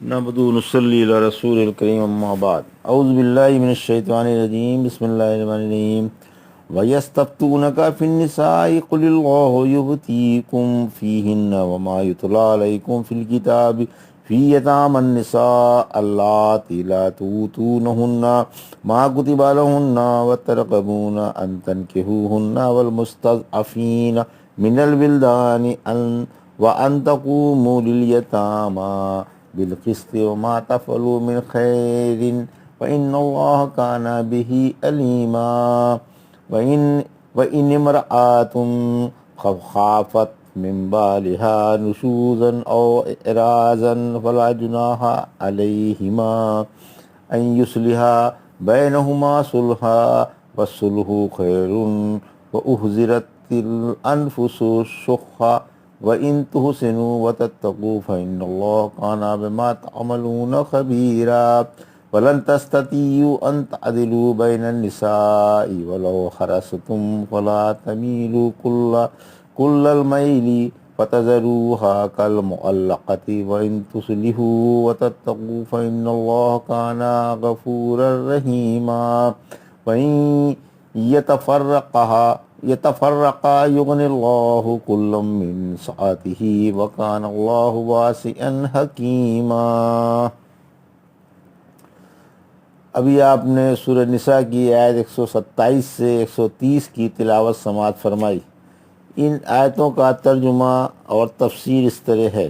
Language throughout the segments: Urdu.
نحمد نصلی علی رسول الکریم اما بعد اعوذ باللہ من الشیطان الرجیم بسم اللہ الرحمن الرحیم وَيَسْتَفْتُونَكَ فِي النِّسَاءِ قُلِ اللَّهُ يُفْتِيكُمْ فِيهِنَّ وَمَا يُتْلَى عَلَيْكُمْ فِي الْكِتَابِ فِي يَتَامَى النِّسَاءِ اللَّاتِي لَا تُؤْتُونَهُنَّ مَا كُتِبَ لَهُنَّ وَتَرْغَبُونَ أَن تَنكِحُوهُنَّ وَالْمُسْتَضْعَفِينَ مِنَ الْوِلْدَانِ وَأَن تَقُومُوا لِلْيَتَامَى بالقسط وما تفعلوا من خير فإن الله كان به عليما وإن امرأة خافت من بالها نشوزا أو إعراضا فلا جناح عليهما أن يصلحا بينهما صلحا والصلح خير وأحضرت الأنفس الشح وَإِن تُحْسِنُوا وَتَتَّقُوا فَإِنَّ اللَّهَ كَانَ بِمَا تَعْمَلُونَ خَبِيرًا وَلَن تَسْتَطِيعُوا أَن تَعْدِلُوا بَيْنَ النِّسَاءِ وَلَوْ حَرَصْتُمْ فَلَا تَمِيلُوا كُلَّ الْمَيْلِ فَتَذَرُوهَا كَالْمُعَلَّقَةِ وَإِن تُصْلِحُوا وَتَتَّقُوا فَإِنَّ اللَّهَ كَانَ غَفُورًا رَّحِيمًا وَإِن يتفرقا يغن اللہ کلا من سعتہ وکان اللہ واسعا حکیما۔ ابھی آپ نے سورہ نساء کی آیت 127 سے 130 کی تلاوت سماعت فرمائی۔ ان آیتوں کا ترجمہ اور تفسیر اس طرح ہے: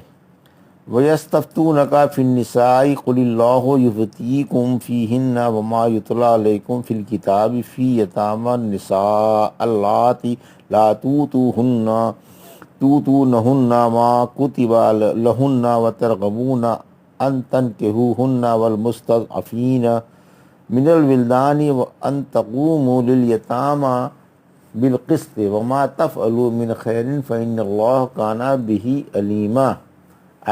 وَيَسْتَفْتُونَكَ فِي النِّسَاءِ قُلِ اللَّهُ يُفْتِيكُمْ فِيهِنَّ وَمَا يُتْلَى عَلَيْكُمْ فِي الْكِتَابِ فِي يَتَامَى النِّسَاءِ اللَّاتِي لَا تُؤْتُونَهُنَّ مَا كُتِبَ لَهُنَّ وَتَرْغَبُونَ أَن تَنكِحُوهُنَّ وَالْمُسْتَضْعَفِينَ مِنَ الْوِلْدَانِ وَأَن تَقُومُوا لِلْيَتَامَى بِالْقِسْطِ وَمَا تَفْعَلُوا مِنْ خَيْرٍ فَإِنَّ اللَّهَ كَانَ بِهِ عَلِيمًا۔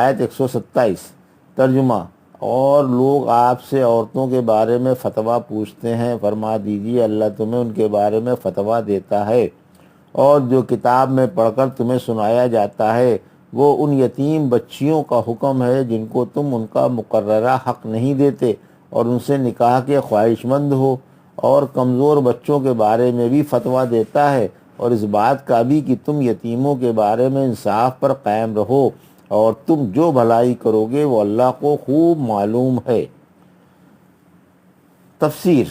آیت 127 ترجمہ: اور لوگ آپ سے عورتوں کے بارے میں فتویٰ پوچھتے ہیں، فرما دیجیے اللہ تمہیں ان کے بارے میں فتویٰ دیتا ہے، اور جو کتاب میں پڑھ کر تمہیں سنایا جاتا ہے وہ ان یتیم بچیوں کا حکم ہے جن کو تم ان کا مقررہ حق نہیں دیتے اور ان سے نکاح کے خواہش مند ہو، اور کمزور بچوں کے بارے میں بھی فتویٰ دیتا ہے، اور اس بات کا بھی کہ تم یتیموں کے بارے میں انصاف پر قائم رہو، اور تم جو بھلائی کرو گے وہ اللہ کو خوب معلوم ہے۔ تفسیر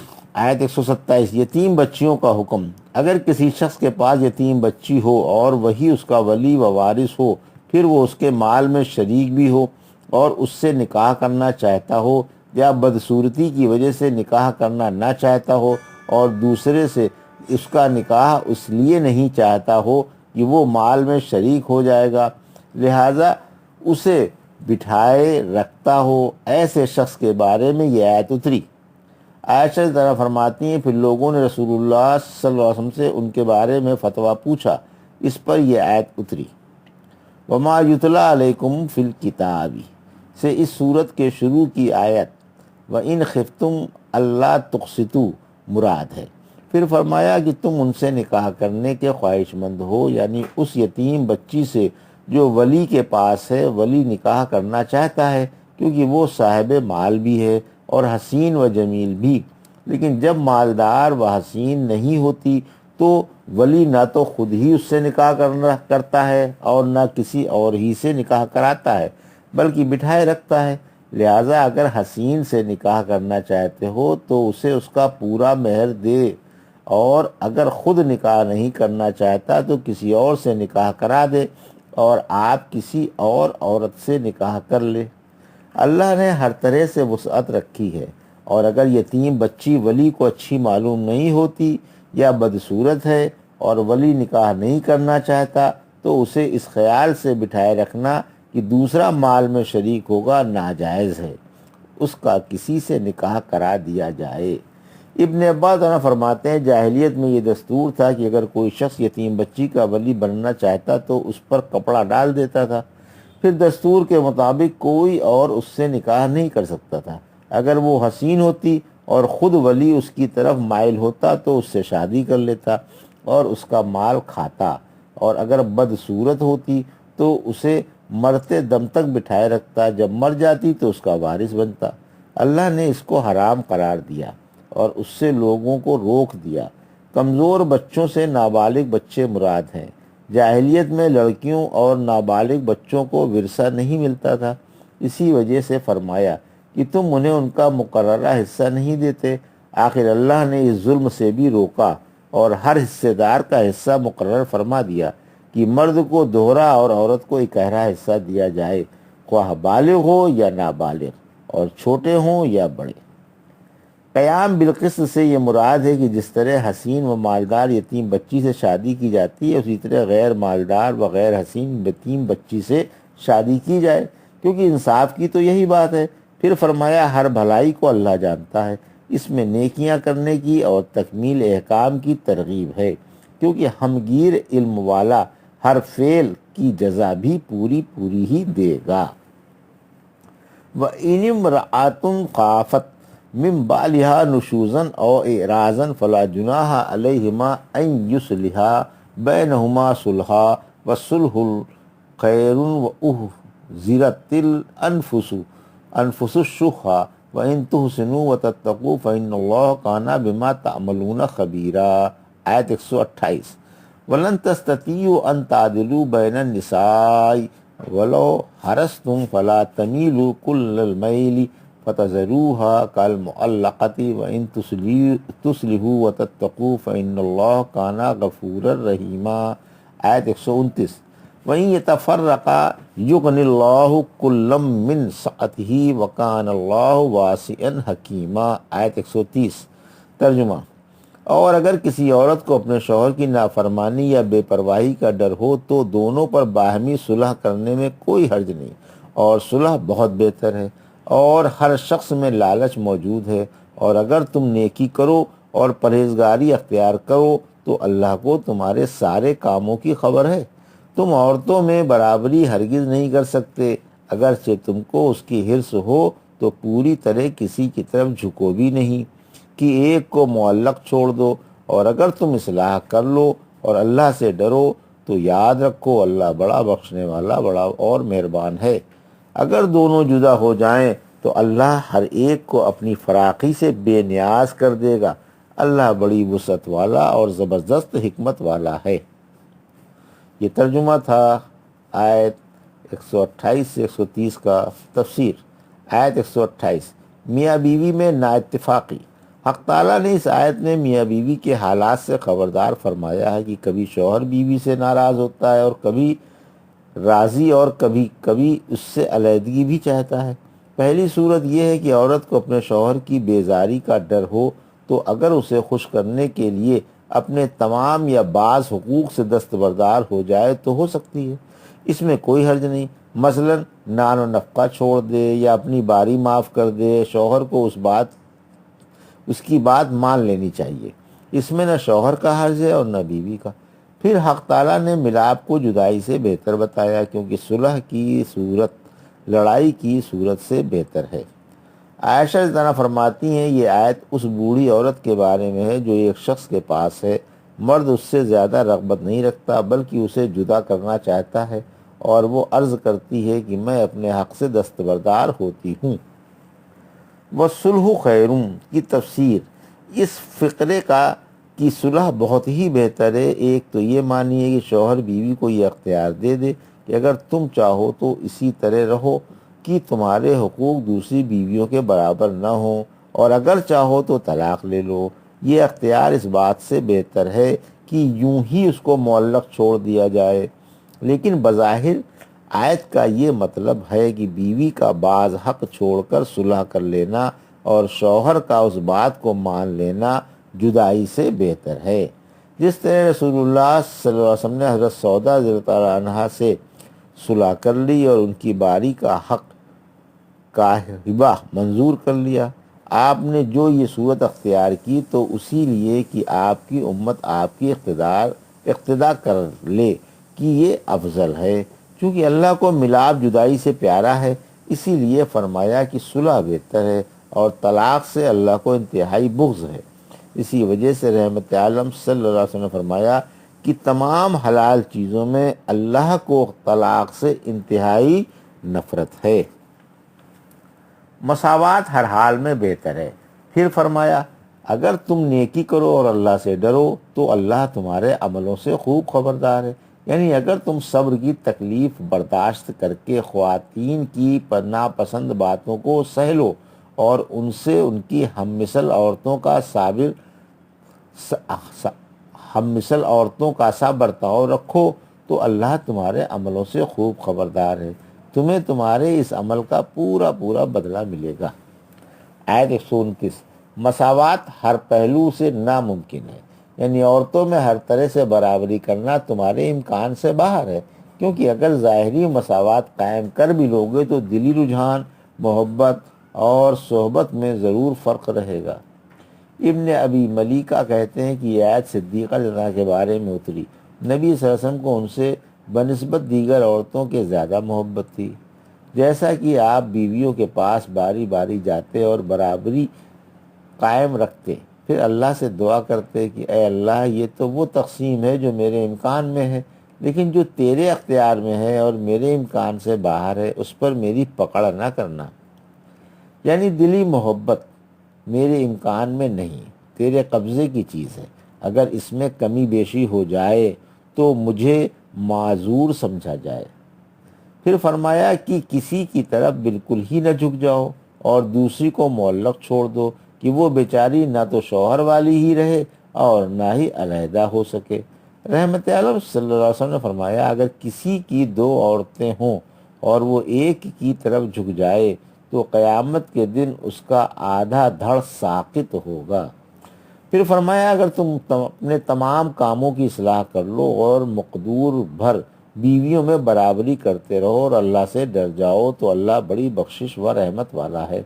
آیت 127 یتیم بچیوں کا حکم۔ اگر کسی شخص کے پاس یتیم بچی ہو اور وہی اس کا ولی و وارث ہو، پھر وہ اس کے مال میں شریک بھی ہو اور اس سے نکاح کرنا چاہتا ہو، یا بدصورتی کی وجہ سے نکاح کرنا نہ چاہتا ہو اور دوسرے سے اس کا نکاح اس لیے نہیں چاہتا ہو کہ وہ مال میں شریک ہو جائے گا، لہذا اسے بٹھائے رکھتا ہو، ایسے شخص کے بارے میں یہ آیت اتری۔ عائشہ طرح فرماتی ہیں پھر لوگوں نے رسول اللہ صلی اللہ علیہ وسلم سے ان کے بارے میں فتویٰ پوچھا، اس پر یہ آیت اتری۔ وما یتلی علیکم فی الکتاب سے اس صورت کے شروع کی آیت وَإِنْ خِفْتُمْ أَلَّا تُقْسِطُوا مراد ہے۔ پھر فرمایا کہ تم ان سے نکاح کرنے کے خواہش مند ہو، یعنی اس یتیم بچی سے جو ولی کے پاس ہے، ولی نکاح کرنا چاہتا ہے کیونکہ وہ صاحب مال بھی ہے اور حسین و جمیل بھی، لیکن جب مالدار و حسین نہیں ہوتی تو ولی نہ تو خود ہی اس سے نکاح کرتا ہے اور نہ کسی اور ہی سے نکاح کراتا ہے بلکہ بٹھائے رکھتا ہے، لہٰذا اگر حسین سے نکاح کرنا چاہتے ہو تو اسے اس کا پورا مہر دے، اور اگر خود نکاح نہیں کرنا چاہتا تو کسی اور سے نکاح کرا دے اور آپ کسی اور عورت سے نکاح کر لے۔ اللہ نے ہر طرح سے وسعت رکھی ہے، اور اگر یتیم بچی ولی کو اچھی معلوم نہیں ہوتی یا بدصورت ہے اور ولی نکاح نہیں کرنا چاہتا تو اسے اس خیال سے بٹھائے رکھنا کہ دوسرا مال میں شریک ہوگا ناجائز ہے، اس کا کسی سے نکاح کرا دیا جائے۔ ابن عباس عنہ فرماتے ہیں جاہلیت میں یہ دستور تھا کہ اگر کوئی شخص یتیم بچی کا ولی بننا چاہتا تو اس پر کپڑا ڈال دیتا تھا، پھر دستور کے مطابق کوئی اور اس سے نکاح نہیں کر سکتا تھا۔ اگر وہ حسین ہوتی اور خود ولی اس کی طرف مائل ہوتا تو اس سے شادی کر لیتا اور اس کا مال کھاتا، اور اگر بدصورت ہوتی تو اسے مرتے دم تک بٹھائے رکھتا، جب مر جاتی تو اس کا وارث بنتا۔ اللہ نے اس کو حرام قرار دیا اور اس سے لوگوں کو روک دیا۔ کمزور بچوں سے نابالغ بچے مراد ہیں۔ جاہلیت میں لڑکیوں اور نابالغ بچوں کو ورثہ نہیں ملتا تھا، اسی وجہ سے فرمایا کہ تم انہیں ان کا مقررہ حصہ نہیں دیتے۔ آخر اللہ نے اس ظلم سے بھی روکا اور ہر حصے دار کا حصہ مقرر فرما دیا کہ مرد کو دوہرا اور عورت کو اکہرا حصہ دیا جائے، خواہ بالغ ہو یا نابالغ، اور چھوٹے ہوں یا بڑے۔ قیام بالقسط سے یہ مراد ہے کہ جس طرح حسین و مالدار یتیم بچی سے شادی کی جاتی ہے، اسی طرح غیر مالدار و غیر حسین یتیم بچی سے شادی کی جائے، کیونکہ انصاف کی تو یہی بات ہے۔ پھر فرمایا ہر بھلائی کو اللہ جانتا ہے، اس میں نیکیاں کرنے کی اور تکمیل احکام کی ترغیب ہے، کیونکہ ہمگیر علم والا ہر فعل کی جزا بھی پوری پوری ہی دے گا۔ وَإِنِ امْرَأَةٌ خَافَتْ مِنْ بَعْلِهَا نُشُوزًا أَوْ إِعْرَاضًا فَلَا جُنَاحَ عَلَيْهِمَا أَنْ يُصْلِحَا بَيْنَهُمَا صُلْحًا وَالصُّلْحُ خَيْرٌ وَأُحْضِرَتِ الْأَنْفُسُ الشُّحَّ وَإِنْ تُحْسِنُوا وَتَتَّقُوا فَإِنَّ اللَّهَ كَانَ بِمَا تَعْمَلُونَ خَبِيرًا۔ آیت 128۔ وَلَن تَسْتَطِيعُوا أَن تَعْدِلُوا بَيْنَ النِّسَاءِ وَلَوْ حَرَصْتُمْ فَلَا تَمِيلُوا كُلَّ الْمَيْلِ فَتَذَرُوهَا كَالْمُعَلَّقَةِ وَإِن تُصْلِحُوا وَتَتَّقُوا فَإِنَّ اللَّهَ كَانَ غَفُورًا رَحِيمًا۔ آیت 129۔ وَإِن يَتَفَرَّقَا يُغْنِ اللَّهُ كُلًّا مِّن سَعَتِهِ وَكَانَ اللَّهُ وَاسِعًا حَكِيمًا۔ آیت 130۔ ترجمہ: اور اگر کسی عورت کو اپنے شوہر کی نافرمانی یا بے پرواہی کا ڈر ہو تو دونوں پر باہمی صلح کرنے میں کوئی حرج نہیں، اور صلح بہت بہتر ہے، اور ہر شخص میں لالچ موجود ہے، اور اگر تم نیکی کرو اور پرہیزگاری اختیار کرو تو اللہ کو تمہارے سارے کاموں کی خبر ہے۔ تم عورتوں میں برابری ہرگز نہیں کر سکتے، اگرچہ تم کو اس کی حرص ہو تو پوری طرح کسی کی طرف جھکو بھی نہیں کہ ایک کو معلق چھوڑ دو، اور اگر تم اصلاح کر لو اور اللہ سے ڈرو تو یاد رکھو اللہ بڑا بخشنے والا بڑا اور مہربان ہے۔ اگر دونوں جدا ہو جائیں تو اللہ ہر ایک کو اپنی فراخی سے بے نیاز کر دے گا، اللہ بڑی وسعت والا اور زبردست حکمت والا ہے۔ یہ ترجمہ تھا آیت 128 سے 130 کا۔ تفسیر۔ آیت 128۔ میاں بیوی میں نااتفاقی۔ حق تعالیٰ نے اس آیت میں میاں بیوی کے حالات سے خبردار فرمایا ہے کہ کبھی شوہر بیوی سے ناراض ہوتا ہے اور کبھی راضی، اور کبھی کبھی اس سے علیحدگی بھی چاہتا ہے۔ پہلی صورت یہ ہے کہ عورت کو اپنے شوہر کی بیزاری کا ڈر ہو تو اگر اسے خوش کرنے کے لیے اپنے تمام یا بعض حقوق سے دستبردار ہو جائے تو ہو سکتی ہے، اس میں کوئی حرج نہیں۔ مثلا نان و نفقہ چھوڑ دے یا اپنی باری معاف کر دے، شوہر کو اس کی بات مان لینی چاہیے، اس میں نہ شوہر کا حرج ہے اور نہ بیوی کا۔ پھر حق تعالیٰ نے ملاپ کو جدائی سے بہتر بتایا، کیونکہ صلح کی صورت لڑائی کی صورت سے بہتر ہے۔ عائشہ رضی اللہ عنہا فرماتی ہیں یہ آیت اس بوڑھی عورت کے بارے میں ہے جو ایک شخص کے پاس ہے، مرد اس سے زیادہ رغبت نہیں رکھتا بلکہ اسے جدا کرنا چاہتا ہے، اور وہ عرض کرتی ہے کہ میں اپنے حق سے دستبردار ہوتی ہوں۔ وَالصُّلْحُ خَيْرٌ کی تفسیر۔ اس فقرے کی صلح بہت ہی بہتر ہے۔ ایک تو یہ معنی ہے کہ شوہر بیوی کو یہ اختیار دے دے کہ اگر تم چاہو تو اسی طرح رہو کہ تمہارے حقوق دوسری بیویوں کے برابر نہ ہوں، اور اگر چاہو تو طلاق لے لو۔ یہ اختیار اس بات سے بہتر ہے کہ یوں ہی اس کو معلق چھوڑ دیا جائے، لیکن بظاہر آیت کا یہ مطلب ہے کہ بیوی کا بعض حق چھوڑ کر صلح کر لینا اور شوہر کا اس بات کو مان لینا جدائی سے بہتر ہے۔ جس طرح رسول اللہ صلی اللہ علیہ وسلم نے حضرت سودا رضی اللہ عنہا سے صلح کر لی اور ان کی باری کا حق کا ہبہ منظور کر لیا۔ آپ نے جو یہ صورت اختیار کی تو اسی لیے کہ آپ کی امت آپ کی اقتدا کر لے کہ یہ افضل ہے۔ چونکہ اللہ کو ملاپ جدائی سے پیارا ہے، اسی لیے فرمایا کہ صلح بہتر ہے، اور طلاق سے اللہ کو انتہائی بغض ہے۔ اسی وجہ سے رحمت عالم صلی اللہ علیہ وسلم نے فرمایا کہ تمام حلال چیزوں میں اللہ کو طلاق سے انتہائی نفرت ہے۔ مساوات ہر حال میں بہتر ہے۔ پھر فرمایا اگر تم نیکی کرو اور اللہ سے ڈرو تو اللہ تمہارے عملوں سے خوب خبردار ہے۔ یعنی اگر تم صبر کی تکلیف برداشت کر کے خواتین کی ناپسند باتوں کو سہ لو اور ان سے ان کی ہم مثل عورتوں کا سا برتاؤ رکھو تو اللہ تمہارے عملوں سے خوب خبردار ہے، تمہیں تمہارے اس عمل کا پورا پورا بدلہ ملے گا۔ آیت 129 مساوات ہر پہلو سے ناممکن ہے، یعنی عورتوں میں ہر طرح سے برابری کرنا تمہارے امکان سے باہر ہے، کیونکہ اگر ظاہری مساوات قائم کر بھی لوگے تو دلی رجحان، محبت اور صحبت میں ضرور فرق رہے گا۔ ابن ابی ملیکہ کہتے ہیں کہ یہ آیت صدیقہ رضی اللہ عنہا کے بارے میں اتری۔ نبی صلی اللہ علیہ وسلم کو ان سے بنسبت دیگر عورتوں کے زیادہ محبت تھی، جیسا کہ آپ بیویوں کے پاس باری باری جاتے اور برابری قائم رکھتے، پھر اللہ سے دعا کرتے کہ اے اللہ یہ تو وہ تقسیم ہے جو میرے امکان میں ہے، لیکن جو تیرے اختیار میں ہے اور میرے امکان سے باہر ہے اس پر میری پکڑ نہ کرنا۔ یعنی دلی محبت میرے امکان میں نہیں، تیرے قبضے کی چیز ہے، اگر اس میں کمی بیشی ہو جائے تو مجھے معذور سمجھا جائے۔ پھر فرمایا کہ کسی کی طرف بالکل ہی نہ جھک جاؤ اور دوسری کو معلق چھوڑ دو کہ وہ بیچاری نہ تو شوہر والی ہی رہے اور نہ ہی علیحدہ ہو سکے۔ رحمت عالم صلی اللہ علیہ وسلم نے فرمایا اگر کسی کی 2 عورتیں ہوں اور وہ ایک کی طرف جھک جائے تو قیامت کے دن اس کا آدھا دھڑ ساقط ہوگا۔ پھر فرمایا اگر تم اپنے تمام کاموں کی اصلاح کر لو اور مقدور بھر بیویوں میں برابری کرتے رہو اور اللہ سے ڈر جاؤ تو اللہ بڑی بخشش و رحمت والا ہے۔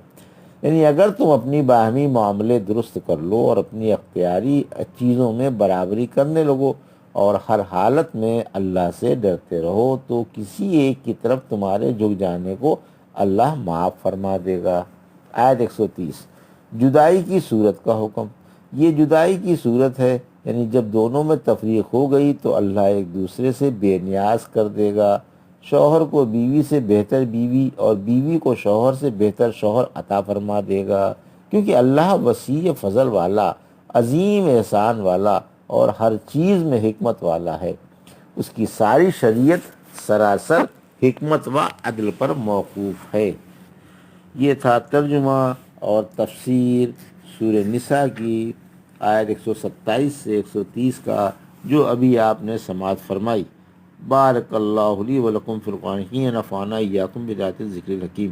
یعنی اگر تم اپنی باہمی معاملے درست کر لو اور اپنی اختیاری چیزوں میں برابری کرنے لگو اور ہر حالت میں اللہ سے ڈرتے رہو تو کسی ایک کی طرف تمہارے جھک جانے کو اللہ معاف فرما دے گا۔ آیت 130 جدائی کی صورت کا حکم۔ یہ جدائی کی صورت ہے، یعنی جب دونوں میں تفریق ہو گئی تو اللہ ایک دوسرے سے بے نیاز کر دے گا۔ شوہر کو بیوی سے بہتر بیوی اور بیوی کو شوہر سے بہتر شوہر عطا فرما دے گا، کیونکہ اللہ وسیع فضل والا، عظیم احسان والا اور ہر چیز میں حکمت والا ہے۔ اس کی ساری شریعت سراسر حکمت و عدل پر موقوف ہے۔ یہ تھا ترجمہ اور تفسیر سورہ نساء کی آیت 127 سے 130 کا جو ابھی آپ نے سماعت فرمائی۔ بارک اللہ لی و لکم فی القرآن، نفعنا ایاکم بآیات الذکر الحکیم۔